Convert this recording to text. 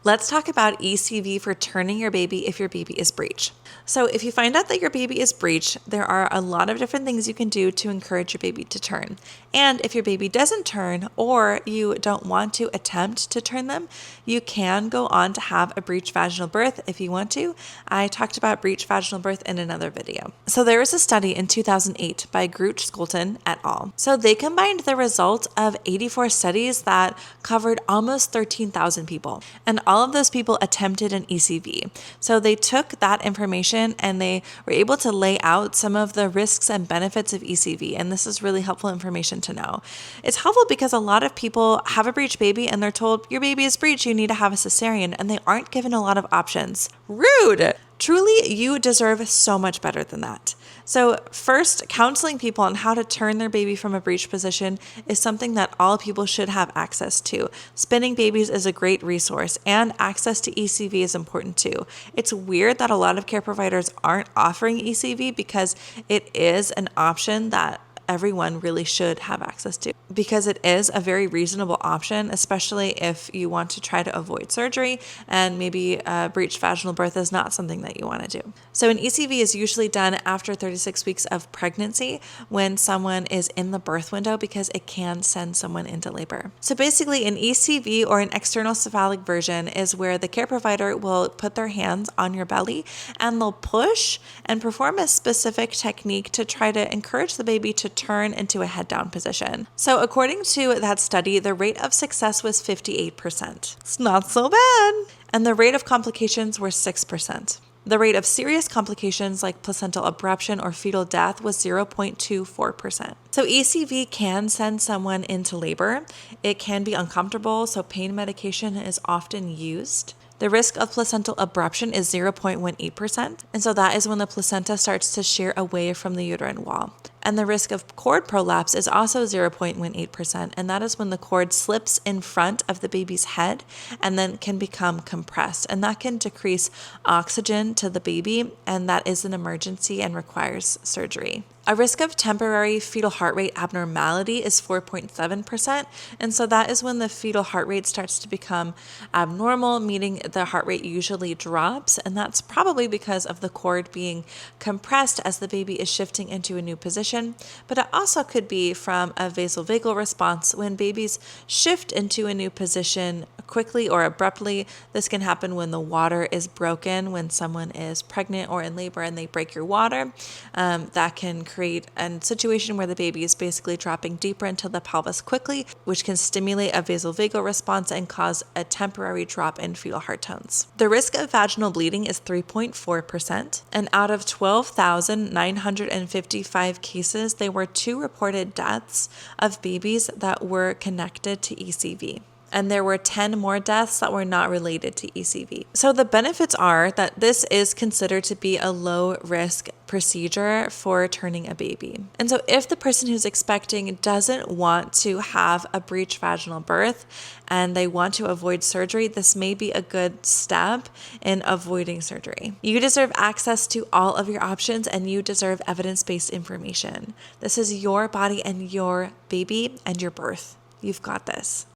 Let's talk about ECV for turning your baby if your baby is breech. So if you find out that your baby is breech, there are a lot of different things you can do to encourage your baby to turn. And if your baby doesn't turn, or you don't want to attempt to turn them, you can go on to have a breech vaginal birth if you want to. I talked about breech vaginal birth in another video. So there was a study in 2008 by Breech Skolton et al. So they combined the results of 84 studies that covered almost 13,000 people. And all of those people attempted an ECV. So they took that information and they were able to lay out some of the risks and benefits of ECV. And this is really helpful information to know. It's helpful because a lot of people have a breech baby and they're told, your baby is breech, you need to have a cesarean, and they aren't given a lot of options. Rude! Truly, you deserve so much better than that. So first, counseling people on how to turn their baby from a breech position is something that all people should have access to. Spinning babies is a great resource, and access to ECV is important too. It's weird that a lot of care providers aren't offering ECV because it is an option that everyone really should have access to, because it is a very reasonable option, especially if you want to try to avoid surgery and maybe breech vaginal birth is not something that you want to do. So an ECV is usually done after 36 weeks of pregnancy when someone is in the birth window, because it can send someone into labor. So basically an ECV, or an external cephalic version, is where the care provider will put their hands on your belly and they'll push and perform a specific technique to try to encourage the baby to turn into a head down position. So according to that study, the rate of success was 58%. It's not so bad. And the rate of complications were 6%. The rate of serious complications like placental abruption or fetal death was 0.24%. So ECV can send someone into labor. It can be uncomfortable, so pain medication is often used. The risk of placental abruption is 0.18%, and so that is when the placenta starts to shear away from the uterine wall. And the risk of cord prolapse is also 0.18%, and that is when the cord slips in front of the baby's head and then can become compressed, and that can decrease oxygen to the baby, and that is an emergency and requires surgery. A risk of temporary fetal heart rate abnormality is 4.7%, and so that is when the fetal heart rate starts to become abnormal, meaning the heart rate usually drops, and that's probably because of the cord being compressed as the baby is shifting into a new position. But it also could be from a vasovagal response. When babies shift into a new position quickly or abruptly, this can happen when the water is broken, when someone is pregnant or in labor and they break your water. That can create a situation where the baby is basically dropping deeper into the pelvis quickly, which can stimulate a vasovagal response and cause a temporary drop in fetal heart tones. The risk of vaginal bleeding is 3.4%, and out of 12,955 cases, there were 2 reported deaths of babies that were connected to ECV. And there were 10 more deaths that were not related to ECV. So the benefits are that this is considered to be a low risk procedure for turning a baby. And so if the person who's expecting doesn't want to have a breech vaginal birth and they want to avoid surgery, this may be a good step in avoiding surgery. You deserve access to all of your options, and you deserve evidence-based information. This is your body and your baby and your birth. You've got this.